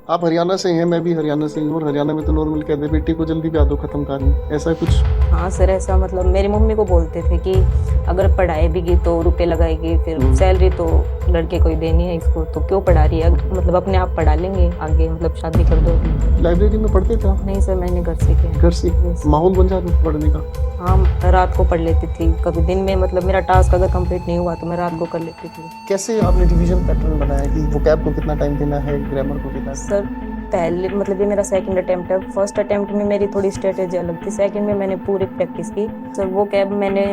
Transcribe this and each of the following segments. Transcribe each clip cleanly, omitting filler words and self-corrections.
आप हरियाणा से हैं, मैं भी हरियाणा से ही हूँ, और हरियाणा में तो नॉर्मल कहते हैं बेटी को जल्दी ब्याह दो, खत्म कहानी, ऐसा कुछ। हाँ सर, ऐसा मतलब मेरी मम्मी को बोलते थे कि अगर पढ़ाई भी की तो रुपए लगाएगी, फिर हम्म। सैलरी तो लड़के को ही देनी है, इसको तो क्यों पढ़ा रही है, मतलब अपने आप पढ़ा लेंगे आगे, मतलब शादी कर दो अभी। लाइब्रेरी में पढ़ते थे आप? नहीं सर, मैंने घर से किया। घर से? यस। माहौल बन जाता था पढ़ने का? हाँ, रात को पढ़ लेती थी, कभी दिन में मतलब मेरा टास्क अगर कंप्लीट नहीं हुआ तो मैं रात को कर लेती थी। कैसे आपने रिवीजन पैटर्न बनाया कि वोकैब को कितना टाइम देना है, ग्रामर को कितना? सर पहले मतलब ये मेरा सेकंड अटेम्प्ट है। फर्स्ट अटेम्प्ट में मेरी थोड़ी स्ट्रेटेजी अलग थी, सेकंड में मैंने पूरी प्रैक्टिस की। सर वो कैब मैंने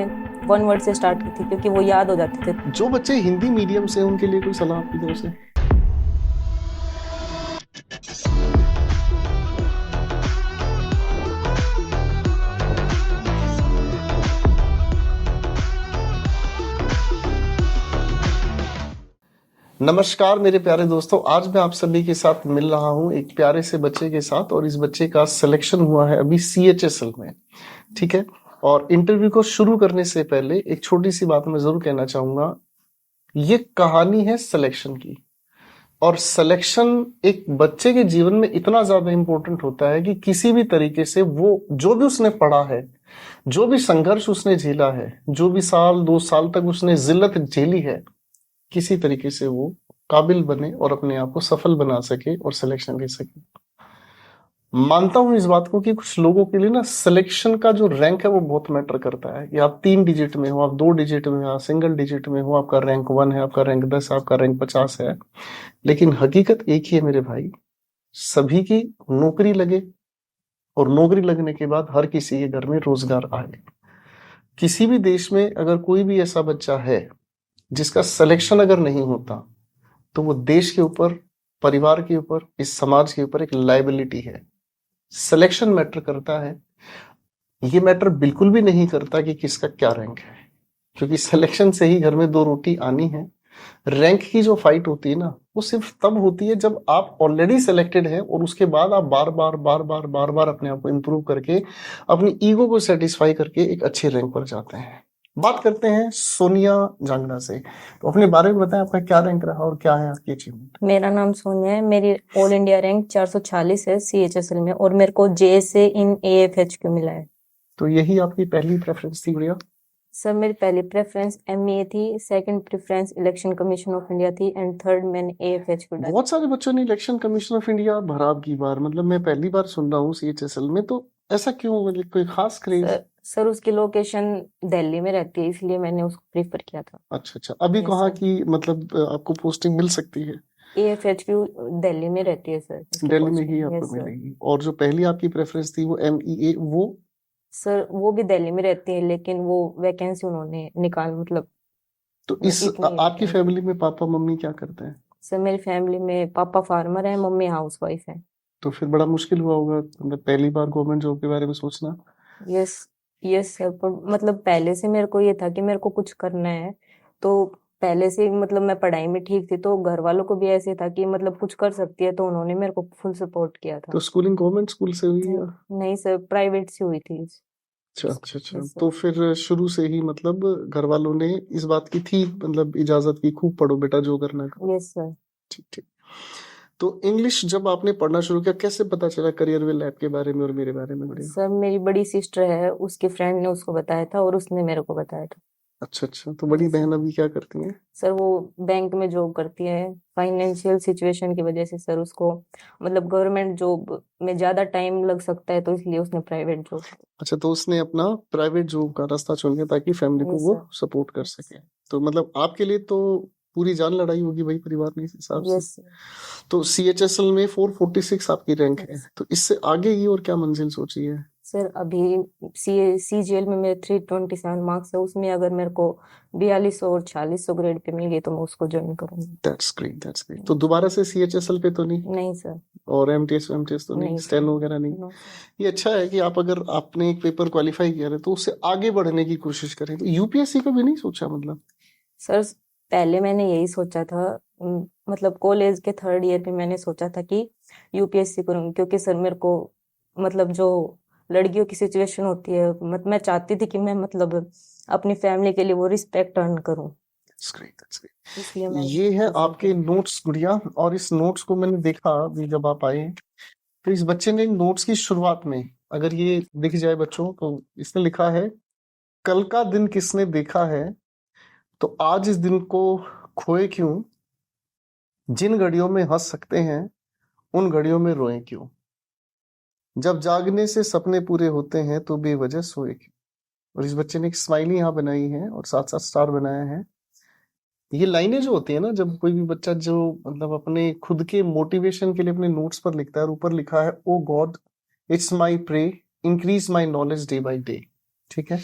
1 वर्ड से स्टार्ट की थी क्योंकि वो याद हो जाते थे। जो बच्चे हिंदी मीडियम से हैं, उनके लिए कोई सलाह आपकी तरफ से? नमस्कार मेरे प्यारे दोस्तों, आज मैं आप सभी के साथ मिल रहा हूं एक प्यारे से बच्चे के साथ, और इस बच्चे का सिलेक्शन हुआ है अभी CHSL में। ठीक है। और इंटरव्यू को शुरू करने से पहले एक छोटी सी बात मैं जरूर कहना चाहूंगा। ये कहानी है सिलेक्शन की, और सिलेक्शन एक बच्चे के जीवन में इतना ज्यादा इंपॉर्टेंट होता है कि किसी भी तरीके से वो जो भी उसने पढ़ा है, जो भी संघर्ष उसने झेला है, जो भी साल 2 साल तक उसने जिल्लत झेली है, किसी तरीके से वो काबिल बने और अपने आप को सफल बना सके और सिलेक्शन ले सके। मानता हूं इस बात को कि कुछ लोगों के लिए ना सिलेक्शन का जो रैंक है वो बहुत मैटर करता है, कि आप 3 डिजिट में हो, आप 2 डिजिट में हो, आप सिंगल डिजिट में हो, आपका रैंक 1 है, आपका रैंक 10, आपका रैंक 50 है। लेकिन हकीकत एक ही है मेरे भाई, सभी की नौकरी लगे, और नौकरी लगने के बाद हर किसी के घर में रोजगार आए। किसी भी देश में अगर कोई भी ऐसा बच्चा है जिसका सिलेक्शन अगर नहीं होता, तो वो देश के ऊपर, परिवार के ऊपर, इस समाज के ऊपर एक लाइबिलिटी है। सिलेक्शन मैटर करता है। ये मैटर बिल्कुल भी नहीं करता कि किसका क्या रैंक है, क्योंकि सिलेक्शन से ही घर में 2 रोटी आनी है। रैंक की जो फाइट होती है ना, वो सिर्फ तब होती है जब आप ऑलरेडी सिलेक्टेड हैं, और उसके बाद आप बार बार बार बार बार बार अपने आप को इंप्रूव करके, अपनी ईगो को सेटिस्फाई करके एक अच्छे रैंक पर जाते हैं। बात करते हैं सोनिया जांगड़ा से। तो अपने बारे में बताएं, आपका क्या रैंक रहा और क्या है आपकी अचीवमेंट? मेरा नाम सोनिया है, मेरी ऑल इंडिया रैंक 440 है CHSL में, और मेरे को JSA इन AFHQ मिला है। तो यही आपकी पहली प्रेफरेंस थी बढ़िया? सर मेरी पहली प्रेफरेंस MEA थी, second preference election commission of India थी, एंड थर्ड मैंने AFHQ डाला। बहुत सारे बच्चों ने इलेक्शन कमीशन ऑफ इंडिया भरा अब की बार, मतलब मैं पहली बार सुन रहा हूँ CHSL में, तो ऐसा क्यों, मतलब कोई खास क्रेज? सर उसकी लोकेशन दिल्ली में रहती है, इसलिए मैंने उसको प्रीफर किया था। अच्छा अच्छा, अभी यस कहाँ सर। की मतलब आपको पोस्टिंग मिल सकती है? AFHQ दिल्ली में रहती है सर, इसकी दिल्ली में ही पोस्टिंग। आपको यस सर। मिलेगी। और जो पहली आपकी प्रेफरेंस थी वो MEA, वो? सर वो भी दिल्ली में रहती है, लेकिन वो वैकेंसी उन्होंने निकाल मतलब तो इस इतनी है आपकी वैकेंसी। फैमिली में पापा मम्मी क्या करते हैं? सर मेरी फैमिली में पापा फार्मर है, मम्मी हाउस वाइफ है। तो फिर बड़ा मुश्किल हुआ होगा, मतलब पहली बार गवर्नमेंट जॉब के बारे में सोचना। यस। यस सर, पर मतलब पहले से मेरे को ये था कि मेरे को कुछ करना है, तो पहले से मतलब मैं पढ़ाई में ठीक थी, तो घर वालों को भी ऐसे था कि मतलब कुछ कर सकती है, तो उन्होंने मेरे को फुल सपोर्ट किया था। तो स्कूलिंग गवर्नमेंट स्कूल से हुई या? नहीं सर, प्राइवेट से हुई थी। अच्छा अच्छा अच्छा, यस तो सर। फिर शुरू से ही मतलब घर वालों ने इस बात की थी, मतलब इजाजत की, खूब पढ़ो बेटा, जो करना करो। Yes sir. ठीक ठीक। तो इंग्लिश जब आपने पढ़ना शुरू किया, कैसे पता चला करियर विल ऐप के बारे में और मेरे बारे में? बढ़िया। सर मेरी बड़ी सिस्टर है, उसके फ्रेंड ने उसको बताया था और उसने मेरे को बताया था। अच्छा अच्छा, तो बड़ी यस सर। बहन अभी क्या करती हैं? सर वो बैंक में जॉब करती है, फाइनेंशियल सिचुएशन की वजह से सर उसको मतलब गवर्नमेंट जॉब में ज्यादा टाइम लग सकता है, तो इसलिए उसने प्राइवेट जॉब। अच्छा, तो उसने अपना प्राइवेट जॉब का रास्ता चुन लिया ताकि फैमिली को यस वो सर। सपोर्ट कर सके। तो मतलब आपके लिए तो पूरी जान लड़ाई होगी भाई परिवार में, इस हिसाब से। Yes sir. तो CHSL में 446 आपकी रैंक है, यस तो इससे आगे की और क्या मंजिल सोची है? सर, अभी CGL में मेरे 327 मार्क्स है, उसमें अगर मेरे को 4200 और 4600 ग्रेड पे मिल गई तो मैं उसको ज्वाइन करूंगी। That's great, that's great. तो दोबारा से CHSL पे तो नहीं? नहीं सर। और MTS तो नहीं, नहीं सर। स्टेनो वगैरह नहीं? No sir. ये अच्छा है कि आप, अगर आपने एक पेपर क्वालिफाई किया है तो उससे आगे बढ़ने की कोशिश करें। तो UPSC का भी नहीं सोचा मतलब? सर पहले मैंने यही सोचा था, मतलब कॉलेज के थर्ड ईयर में मैंने सोचा था कि UPSC करूंगी, क्योंकि सर मेरे को मतलब जो लड़कियों की सिचुएशन होती है, मैं चाहती थी कि मैं मतलब अपनी फैमिली के लिए वो रिस्पेक्ट अर्न करूं। इसलिए मैं ये है पसंद आपके करती नोट्स गुड़िया, और इस नोट्स को मैंने देखा अभी जब आप आए, तो इस बच्चे ने नोट्स की शुरुआत में, अगर ये दिख जाए बच्चों, तो इसने लिखा है, कल का दिन किसने देखा है, तो आज इस दिन को खोए क्यों, जिन घड़ियों में हंस सकते हैं उन घड़ियों में रोए क्यों, जब जागने से सपने पूरे होते हैं तो बेवजह सोए क्यों। और इस बच्चे ने एक स्माइली यहाँ बनाई है और साथ साथ स्टार बनाया है। ये लाइनें जो होती है ना, जब कोई भी बच्चा जो मतलब अपने खुद के मोटिवेशन के लिए अपने नोट्स पर लिखता है, और ऊपर लिखा है, O God it's my pray increase my knowledge day by day. ठीक है,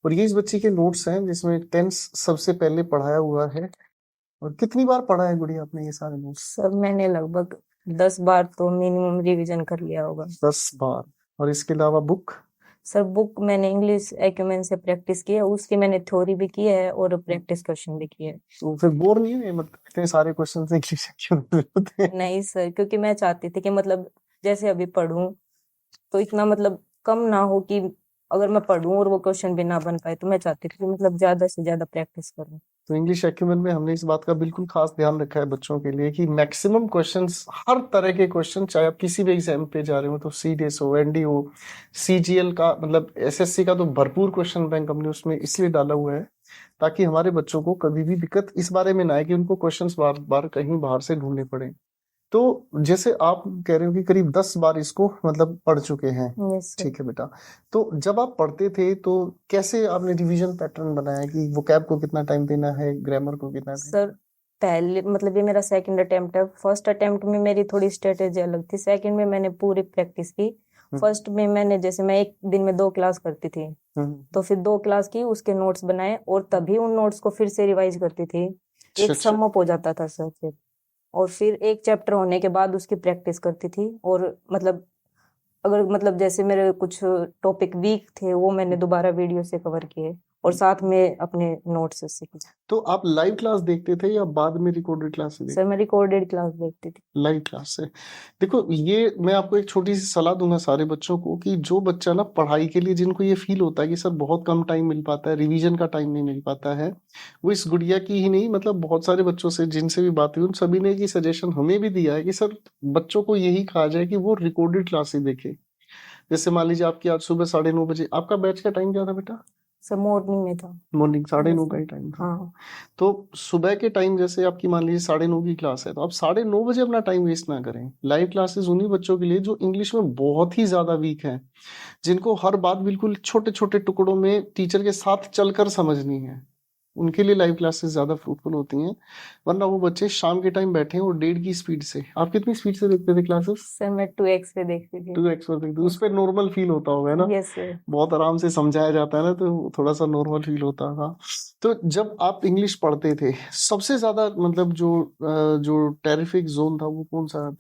और ये इस बच्चे के नोट्स हैं जिसमें टेंस सबसे पहले पढ़ाया हुआ है। और कितनी बार पढ़ा है गुड़िया आपने ये सारे नोट्स? सर मैंने लगभग 10 बार तो मिनिमम रिवीजन कर लिया होगा। 10 बार। और इसके अलावा बुक? सर बुक मैंने इंग्लिश एक्यूमेन से प्रैक्टिस की है, उसकी मैंने थ्योरी भी की है और प्रैक्टिस क्वेश्चन भी किए है। तो फिर बोर नहीं है, मतलब इतने सारे क्वेश्चन इंग्लिश क्यों होते हैं? नहीं सर, क्योंकि मैं चाहती थी कि मतलब जैसे अभी पढ़ूं तो इतना मतलब कम ना हो कि अगर मैं पढ़ूं और वो क्वेश्चन भी ना बन पाए, तो मैं चाहती थी कि मतलब ज्यादा से ज्यादा प्रैक्टिस करूं। तो इंग्लिश एक्यूमेन में हमने इस बात का बिल्कुल खास ध्यान रखा है बच्चों के लिए कि मैक्सिमम क्वेश्चंस, हर तरह के क्वेश्चन, चाहे आप किसी भी एग्जाम पे जा रहे हो, तो सीडीएस हो, एनडी हो, सीजीएल का, मतलब एसएससी का, तो भरपूर क्वेश्चन बैंक हमने उसमें इसलिए डाला हुआ है ताकि हमारे बच्चों को कभी भी दिक्कत इस बारे में ना आए कि उनको क्वेश्चंस बार बार कहीं बाहर से ढूंढने पड़े। तो जैसे आप कह रहे हो कि करीब 10 बार इसको मतलब पढ़ चुके हैं। Yes sir. ठीक है बेटा, तो जब आप पढ़ते थे तो कैसे आपने रिवीजन पैटर्न बनाया कि वोकैब को कितना टाइम देना है, ग्रामर को कितना टाइम? सर पहले मतलब ये मेरा सेकंड अटेम्प्ट है। फर्स्ट अटेम्प्ट में मेरी थोड़ी स्ट्रेटेजी अलग थी, सेकंड में मैंने पूरी प्रैक्टिस की। फर्स्ट में मैंने, जैसे मैं एक दिन में 2 क्लास करती थी, तो फिर 2 क्लास की, उसके नोट्स बनाए और तभी उन नोट्स को फिर से रिवाइज करती थी। एक अच्छा। सम अप हो जाता था सर फिर, और फिर एक चैप्टर होने के बाद उसकी प्रैक्टिस करती थी। और मतलब अगर मतलब जैसे मेरे कुछ टॉपिक वीक थे, वो मैंने दोबारा वीडियो से कवर किए और साथ में अपने नोट्स से सीखे। तो आप लाइव क्लास देखते थे या बाद में रिकॉर्डेड क्लास से देखते? सर मैं रिकॉर्डेड क्लास देखती थी। लाइव क्लास से। देखो, ये मैं आपको एक छोटी सी सलाह दूंगा सारे बच्चों को कि जो बच्चा ना पढ़ाई के लिए, जिनको ये फील होता है कि सर बहुत कम टाइम मिल पाता है, रिवीजन का टाइम नहीं मिल पाता है, वो इस गुड़िया की ही नहीं, मतलब बहुत सारे बच्चों से जिनसे भी बात हुई, उन सभी ने ये सजेशन हमें भी दिया है कि सर बच्चों को यही कहा जाए कि वो रिकॉर्डेड क्लास ही देखे। जैसे मान लीजिए आपकी आज सुबह 9:30 बजे, आपका बैच का टाइम क्या था बेटा? सर मॉर्निंग में था। मॉर्निंग 9:30 का ही टाइम था। हाँ तो सुबह के टाइम, जैसे आपकी मान लीजिए 9:30 की क्लास है, तो आप 9:30 बजे अपना टाइम वेस्ट ना करें। लाइव क्लासेस उन्हीं बच्चों के लिए जो इंग्लिश में बहुत ही ज्यादा वीक हैं, जिनको हर बात बिल्कुल छोटे छोटे टुकड़ों में टीचर के साथ चलकर समझनी है, उनके लिए लाइव क्लासेस ज्यादा फ्रूटफुल होती हैं। वरना वो बच्चे शाम के टाइम बैठे हैं और 1:30 की स्पीड से, आप कितनी स्पीड से देखते थे क्लासेस? सर मैं 2x पे देखती थी। 2x पर देखते, उस पर नॉर्मल फील होता होगा ना, यस सर। बहुत आराम से समझाया जाता है ना, तो थोड़ा सा नॉर्मल फील होता था। तो जब आप इंग्लिश पढ़ते थे, सबसे ज्यादा मतलब जो टेरिफिक जोन था वो कौन सा था?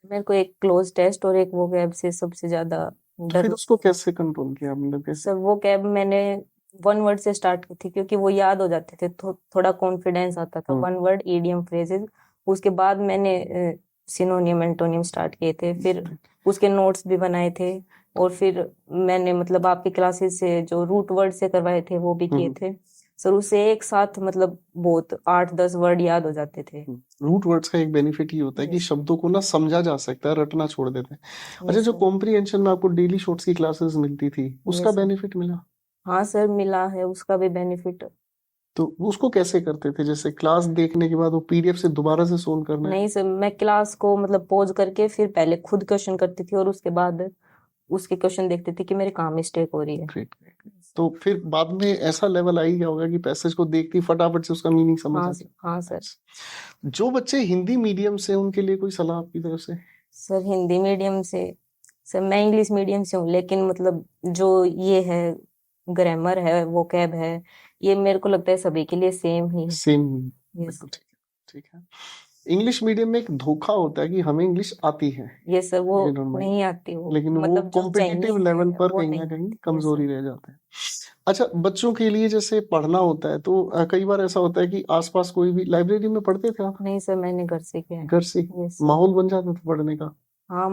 मेरे को एक क्लोज टेस्ट और एक वो कैब से सबसे ज्यादा तो डर। फिर उसको कैसे कंट्रोल किया, मतलब कैसे? सर वो कैब मैंने 1 वर्ड से स्टार्ट की थी, क्योंकि वो याद हो जाते थे, थोड़ा कॉन्फिडेंस आता था। 1 वर्ड, इडियम, फ्रेजेस। उसके बाद मैंने सिनोनियम एंटोनियम स्टार्ट किए थे, फिर उसके नोट्स भी बनाए थे, और फिर मैंने मतलब आपकी क्लासेस से जो रूट वर्ड से करवाए थे वो भी किए थे सर। उससे एक साथ मतलब बहुत 8-10 वर्ड याद हो जाते थे। रूट वर्ड्स का एक बेनिफिट ही होता है कि Yes. शब्दों को ना समझा जा सकता है, रटना छोड़ देते हैं। अच्छा, Yes, जो sir. कॉम्प्रिहेंशन में आपको डेली शॉर्ट्स की क्लासेस मिलती थी, उसका Yes, sir. बेनिफिट मिला? हाँ सर मिला है, उसका भी बेनिफिट। तो उसको कैसे करते थे? जैसे क्लास देखने के बाद वो पीडीएफ से दोबारा से सोल्व करना है? नहीं सर, मैं क्लास को मतलब पॉज करके फिर पहले खुद क्वेश्चन करती थी और उसके बाद उसके क्वेश्चन देखती थी कि मेरे कहाँ मिस्टेक हो रही है। ग्रेट। तो फिर बाद में ऐसा लेवल आ ही गया होगा कि पैसेज को देखती फटाफट से उसका मीनिंग समझ हाँ आती? हाँ सर। जो बच्चे हिंदी मीडियम से, उनके लिए कोई सलाह आपकी तरफ से? सर हिंदी मीडियम से, सर मैं इंग्लिश मीडियम से हूँ, लेकिन मतलब जो ये है ग्रामर है, वोकैब है, ये मेरे को लगता है सभी के लिए सेम ही है। सेम। यस बिल्कुल ठीक है, ठीक है। इंग्लिश मीडियम में एक धोखा होता है कि हमें इंग्लिश आती है, यस सर, वो You don't mind. नहीं आती वो, लेकिन वो मतलब जो कॉम्पिटिटिव चाहिए लेवल पर वो कहीं नहीं ना कहीं आती। कमजोरी रह जाते हैं। अच्छा, बच्चों के लिए जैसे पढ़ना होता है, तो कई बार ऐसा होता है कि आसपास कोई भी, लाइब्रेरी में पढ़ते थे आप? नहीं सर, मैंने घर से किया है। घर से यस सर। माहौल बन जाता था पढ़ने का? हाँ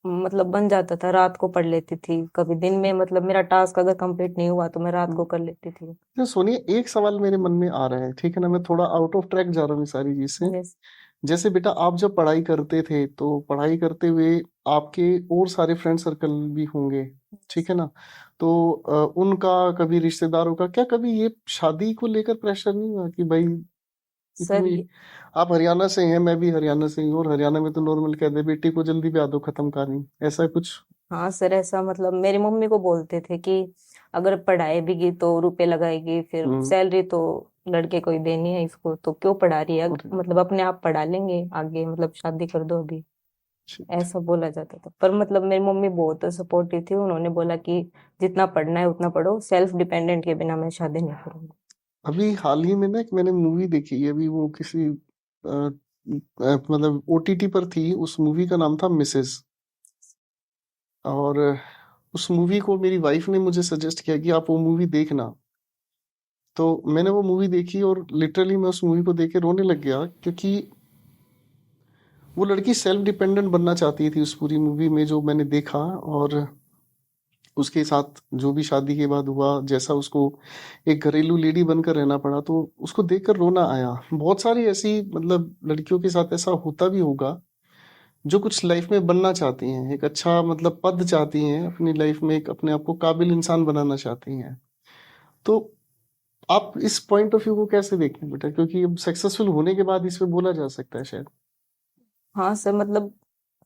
मतलब बन जाता था, रात को पढ़ लेती थी, कभी दिन में मतलब मेरा टास्क अगर कंप्लीट नहीं हुआ तो मैं रात को कर लेती थी। तो सोनिए, एक सवाल मेरे मन में आ रहा है, ठीक है ना, मैं थोड़ा आउट ऑफ ट्रैक जा रहा हूँ इस सारी चीज से। यस जैसे बेटा, आप जब पढ़ाई करते थे तो पढ़ाई करते हुए आपके और सारे फ्रेंड सर्कल भी होंगे, ठीक है ना? तो उनका, कभी रिश्तेदारों का, क्या कभी ये शादी को लेकर प्रेशर नहीं हुआ कि भाई सर इतनी, आप हरियाणा से हैं, मैं भी हरियाणा से हूँ, और हरियाणा में तो नॉर्मल कहते हैं बेटी को जल्दी ब्याह दो, खत्म कहानी, ऐसा कुछ? हाँ सर, ऐसा मतलब मेरी मम्मी को बोलते थे कि अगर पढ़ाई भी की तो रुपए लगाएगी, फिर हम्म। सैलरी तो लड़के को ही देनी है, इसको तो क्यों पढ़ा रही है, और मतलब अपने आप पढ़ा लेंगे आगे, मतलब शादी कर दो अभी, shit। ऐसा बोला जाता था। पर मतलब मेरी मम्मी बहुत सपोर्टिव थी, उन्होंने बोला कि जितना पढ़ना है उतना पढ़ो, सेल्फ डिपेंडेंट के बिना मैं शादी नहीं करूंगी। अभी हाल ही में ना एक मैंने मूवी देखी है, अभी वो किसी मतलब ओटीटी पर थी, उस मूवी का नाम था मिसेस। और उस मूवी को मेरी वाइफ ने मुझे सजेस्ट किया कि आप वो मूवी देखना। तो मैंने वो मूवी देखी और लिटरली मैं उस मूवी को देख के रोने लग गया, क्योंकि वो लड़की सेल्फ डिपेंडेंट बनना चाहती थी उस पूरी मूवी में, जो मैंने देखा। और उसके साथ जो भी शादी के बाद हुआ, जैसा उसको एक घरेलू लेडी बनकर रहना पड़ा, तो उसको देखकर रोना आया। बहुत सारी ऐसी मतलब लड़कियों के साथ ऐसा होता भी होगा, जो कुछ लाइफ में बनना चाहती हैं, एक अच्छा मतलब पद चाहती हैं अपनी लाइफ में, एक अपने आप को काबिल इंसान बनाना चाहती हैं। तो आप इस पॉइंट ऑफ व्यू को कैसे देखते हैं बेटा, क्योंकि अब सक्सेसफुल होने के बाद इस पे बोला जा सकता है शायद। हाँ सर, मतलब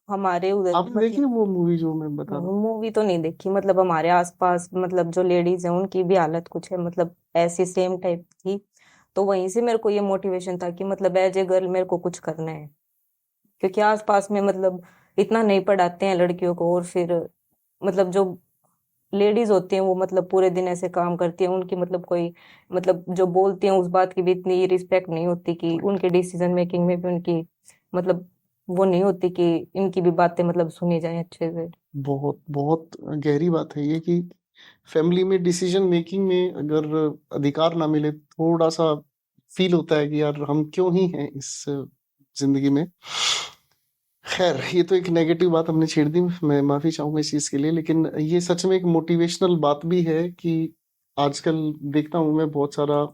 हमारे उधर भी आपने देखी मतलब वो मूवी जो मैं बता रहा हूँ? मूवी तो नहीं देखी, मतलब हमारे आसपास मतलब जो लेडीज हैं उनकी भी हालत कुछ है, मतलब ऐसी सेम टाइप थी। तो वहीं से मेरे को ये मोटिवेशन था कि मतलब एज ए गर्ल मेरे को कुछ करना है, क्योंकि आसपास में मतलब इतना नहीं पढ़ाते हैं लड़कियों को, और फिर मतलब जो लेडीज होती हैं वो मतलब पूरे दिन ऐसे काम करती हैं, उनकी मतलब कोई मतलब जो बोलती हैं उस बात की भी इतनी रिस्पेक्ट नहीं होती, कि उनके डिसीजन मेकिंग में भी उनकी मतलब वो नहीं होती कि इनकी भी बातें मतलब सुनी जाए अच्छे से। बहुत बहुत गहरी बात है ये, कि फैमिली में डिसीजन मेकिंग में अगर अधिकार ना मिले, थोड़ा सा फील होता है कि यार हम क्यों ही हैं इस जिंदगी में। खैर, ये तो एक नेगेटिव बात हमने छेड़ दी, मैं माफी चाहूंगा इस चीज के लिए। लेकिन ये सच में एक मोटिवेशनल बात भी है कि आजकल देखता हूं मैं बहुत सारा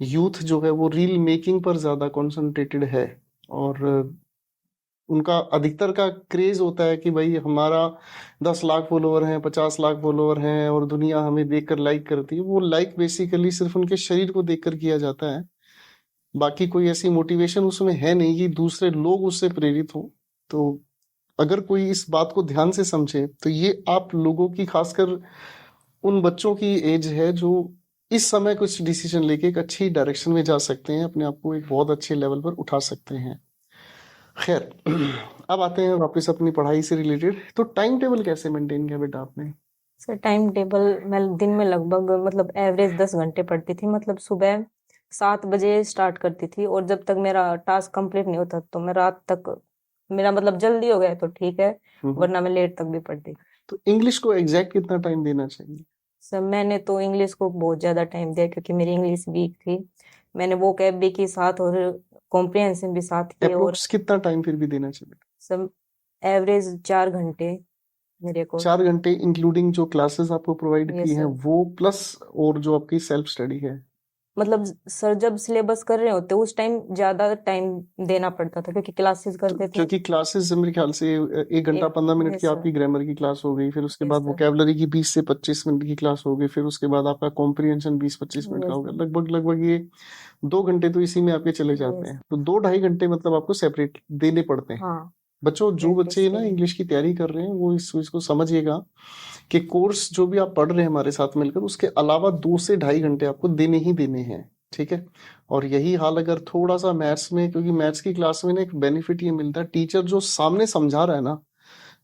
यूथ जो है वो रील मेकिंग पर ज्यादा कंसंट्रेटेड है। और उनका अधिकतर का क्रेज होता है कि भाई हमारा 10 लाख फॉलोवर हैं, 50 लाख फॉलोवर हैं, और दुनिया हमें देखकर लाइक करती है। वो लाइक बेसिकली सिर्फ उनके शरीर को देखकर किया जाता है, बाकी कोई ऐसी मोटिवेशन उसमें है नहीं कि दूसरे लोग उससे प्रेरित हो। तो अगर कोई इस बात को ध्यान से समझे, तो ये आप लोगों की, खासकर उन बच्चों की एज है जो इस समय कुछ डिसीजन लेके एक अच्छी डायरेक्शन में जा सकते हैं, अपने आप को एक बहुत अच्छे लेवल पर उठा सकते हैं। खैर, अब आते हैं वापस अपनी पढ़ाई से रिलेटेड। तो टाइम टेबल कैसे मेंटेन किया बेटा आपने? सर टाइम टेबल, मैं दिन में लगभग मतलब एवरेज 10 घंटे पढ़ती थी, मतलब सुबह 7 बजे स्टार्ट करती थी, और जब तक मेरा टास्क कंप्लीट नहीं होता तो मैं रात तक, मेरा मतलब जल्दी हो गया तो ठीक है, हम्म। वरना मैं लेट तक भी पढ़ती थी। तो इंग्लिश को एग्जैक्ट कितना टाइम देना चाहिए? सर मैंने तो इंग्लिश को बहुत ज्यादा टाइम दिया, क्योंकि मेरी इंग्लिश वीक थी। मैंने वो कैब भी की साथ, और कॉम्प्रिहेंशन भी साथ किए, और अप्रोक्स कितना टाइम फिर भी देना चाहिए? सब एवरेज 4 घंटे मेरे को। 4 घंटे इंक्लूडिंग जो क्लासेस आपको प्रोवाइड ये की हैं सर वो, प्लस और जो आपकी सेल्फ स्टडी है? मतलब सर जब सिलेबस कर रहे होते उस टाइम ज्यादा टाइम देना पड़ता था, क्योंकि क्लासेस तो करते थे। क्योंकि क्लासेस मेरे ख्याल से 1 घंटा 15 मिनट यस की सर, आपकी ग्रामर की क्लास हो गई, फिर उसके यस बाद सर, वोकेबलरी की 20 से 25 मिनट की क्लास हो गई, फिर उसके बाद आपका कॉम्प्रिहेंशन 20-25 मिनट का यस हो गया, सर, लगभग लगभग ये 2 घंटे तो इसी में आपके चले जाते यस। हैं। तो 2-2.5 घंटे मतलब आपको सेपरेट देने पड़ते हैं। हाँ, बच्चों, जो प्रैक्टिस बच्चे के ना लिए। इंग्लिश की तैयारी कर रहे हैं, वो इस चीज को समझिएगा कि कोर्स जो भी आप पढ़ रहे हैं हमारे साथ मिलकर, उसके अलावा 2 से ढाई घंटे आपको देने ही देने हैं, ठीक है? और यही हाल अगर थोड़ा सा मैथ्स में, क्योंकि मैथ्स की क्लास में ना एक बेनिफिट ये मिलता है, टीचर जो सामने समझा रहा है ना,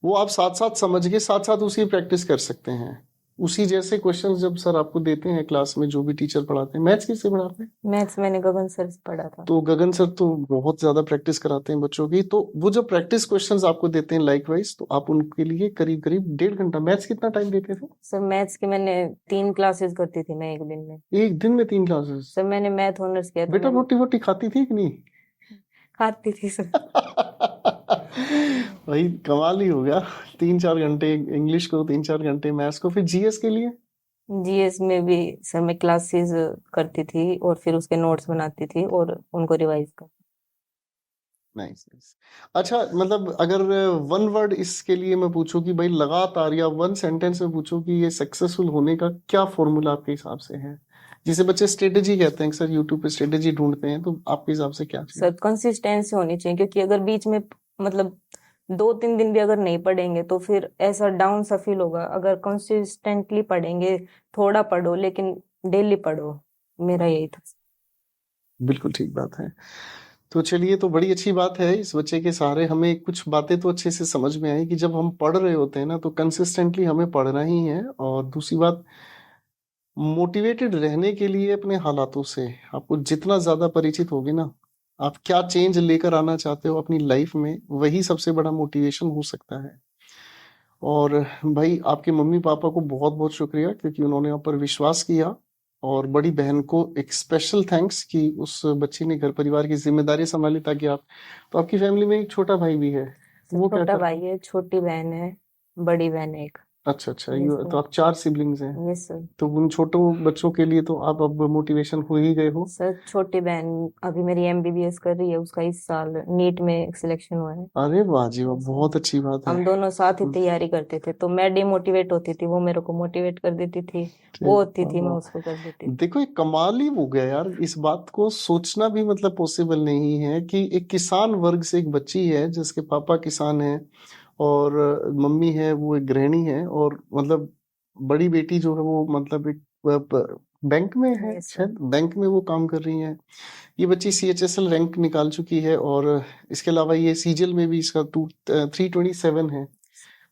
वो आप साथ साथ समझ के साथ साथ उसकी प्रैक्टिस कर सकते हैं। उसी जैसे क्वेश्चंस जब सर आपको देते हैं क्लास में, जो भी टीचर पढ़ाते हैं, मैथ्स किससे पढ़ाते हैं? मैथ्स मैंने गगन सर से पढ़ा था। तो गगन सर तो बहुत ज्यादा प्रैक्टिस कराते हैं बच्चों की। तो वो जो प्रैक्टिस क्वेश्चंस आपको देते हैं लाइक वाइज, तो आप उनके लिए करीब करीब 1.5 घंटा, मैथ्स कितना टाइम देते थे? सर मैथ्स की मैंने 3 क्लासेस करती थी मैं एक दिन में। एक दिन में 3 क्लासेस? सर मैंने मैथ ऑनर्स किया तो बेटा मैंने रोटी वोटी खाती थी कि नहीं? खाती थी सर। भाई कमाल ही हो गया। 3-4 घंटे इंग्लिश को, 3-4 घंटे मैथ्स को, फिर जीएस के लिए। जीएस में भी सर मैं क्लासेस करती थी और फिर उसके नोट्स बनाती थी और उनको रिवाइज कर। Nice nice. अच्छा, मतलब अगर वन वर्ड इसके लिए मैं पूछूं कि भाई लगातार, या वन सेंटेंस में पूछूं कि ये सक्सेसफुल होने का क्या फॉर्मूला आपके हिसाब से है, जिसे बच्चे स्ट्रेटेजी कहते हैं, सर यूट्यूब पे स्ट्रेटेजी ढूंढते हैं, तो आपके हिसाब से क्या चाहिए? सर कंसिस्टेंसी होनी चाहिए, क्योंकि अगर बीच में मतलब 2-3 दिन भी अगर नहीं पढ़ेंगे तो फिर ऐसा डाउन सा फील होगा। अगर कंसिस्टेंटली पढ़ेंगे, थोड़ा पढ़ो लेकिन डेली पढ़ो, मेरा यही था। बिल्कुल ठीक बात है। तो चलिए, तो बड़ी अच्छी बात है, इस बच्चे के सहारे हमें कुछ बातें तो अच्छे से समझ में आई कि जब हम पढ़ रहे होते हैं ना, तो कंसिस्टेंटली हमें पढ़ना ही है। और दूसरी बात, मोटिवेटेड रहने के लिए अपने हालातों से आपको जितना ज्यादा परिचित होगे ना, आप क्या चेंज लेकर आना चाहते हो अपनी लाइफ में, वही सबसे बड़ा मोटिवेशन हो सकता है। और भाई, आपके मम्मी पापा को बहुत बहुत शुक्रिया, क्योंकि उन्होंने आप पर विश्वास किया। और बड़ी बहन को एक स्पेशल थैंक्स कि उस बच्ची ने घर परिवार की जिम्मेदारी संभाली, ताकि आप, तो आपकी फैमिली में एक छोटा भाई भी है, सर वो क्या छोटा करता है? भाई है, छोटी बहन है, बड़ी बहन है एक। अच्छा अच्छा, यस तो सर। आप 4 सिबलिंग्स हैं। Yes sir. तो उन छोटों बच्चों के लिए तो आप अब मोटिवेशन हो ही गए हो। सर छोटी बहन अभी मेरी एमबीबीएस कर रही है, उसका इस साल नीट में सिलेक्शन हुआ है। अरे वाह जी वाह, यस सर। बहुत अच्छी बात है। हम दोनों साथ ही हम्म, तैयारी करते थे, तो मैं डिमोटिवेट होती थी, वो मेरे को मोटिवेट कर देती थी, वो होती थी मैं वाह। उसको कर देती थी। देखो, एक कमाल ही हो गया यार, इस बात को सोचना भी मतलब पॉसिबल नहीं है कि एक किसान वर्ग से एक बच्ची है, जिसके पापा किसान है, और मम्मी है वो एक गृहिणी है, और मतलब बड़ी बेटी जो है वो मतलब एक बैंक में है, यस सर। शायद बैंक में वो काम कर रही है। ये बच्ची सीएचएसएल रैंक निकाल चुकी है, और इसके अलावा ये सीजीएल में भी इसका 327 है।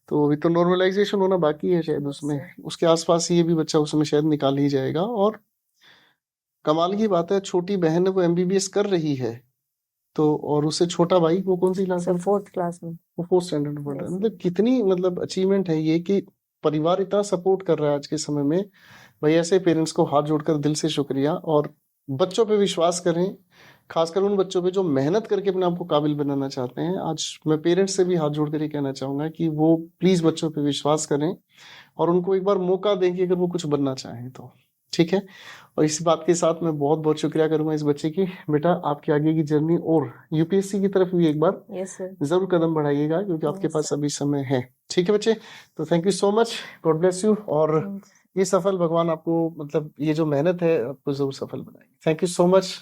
तो अभी तो नॉर्मलाइजेशन होना बाकी है शायद यस उसमें, सर। उसके आसपास ये भी बच्चा उसमें शायद निकाल ही जाएगा। और कमाल की बात है, छोटी बहन वो एमबीबीएस कर रही है, तो और उससे छोटा भाई वो कौन सी क्लास सर में? 4th क्लास में। वो 4th स्टैंडर्ड में पढ़ रहा है। Yes sir. मतलब कितनी मतलब अचीवमेंट है ये, कि परिवार इतना सपोर्ट कर रहा है आज के समय में। भाई, ऐसे पेरेंट्स को हाथ जोड़कर दिल से शुक्रिया। और बच्चों पे विश्वास करें, खासकर उन बच्चों पे जो मेहनत करके अपने आप को काबिल बनाना चाहते हैं। आज मैं पेरेंट्स से भी हाथ जोड़कर ये कहना चाहूंगा कि वो प्लीज बच्चों पे विश्वास करें, और उनको एक बार मौका दें कि अगर वो कुछ बनना चाहें तो। ठीक है। और इस बात के साथ मैं बहुत बहुत शुक्रिया करूंगा इस बच्चे की। बेटा, आपकी आगे की जर्नी और यूपीएससी की तरफ भी एक बार यस सर। जरूर कदम बढ़ाइएगा, क्योंकि आपके यस पास सर। अभी समय है। ठीक है बच्चे, तो thank you so much, God bless you. और ये सफल भगवान आपको, मतलब ये जो मेहनत है आपको जरूर सफल बनाएगी। Thank you so much.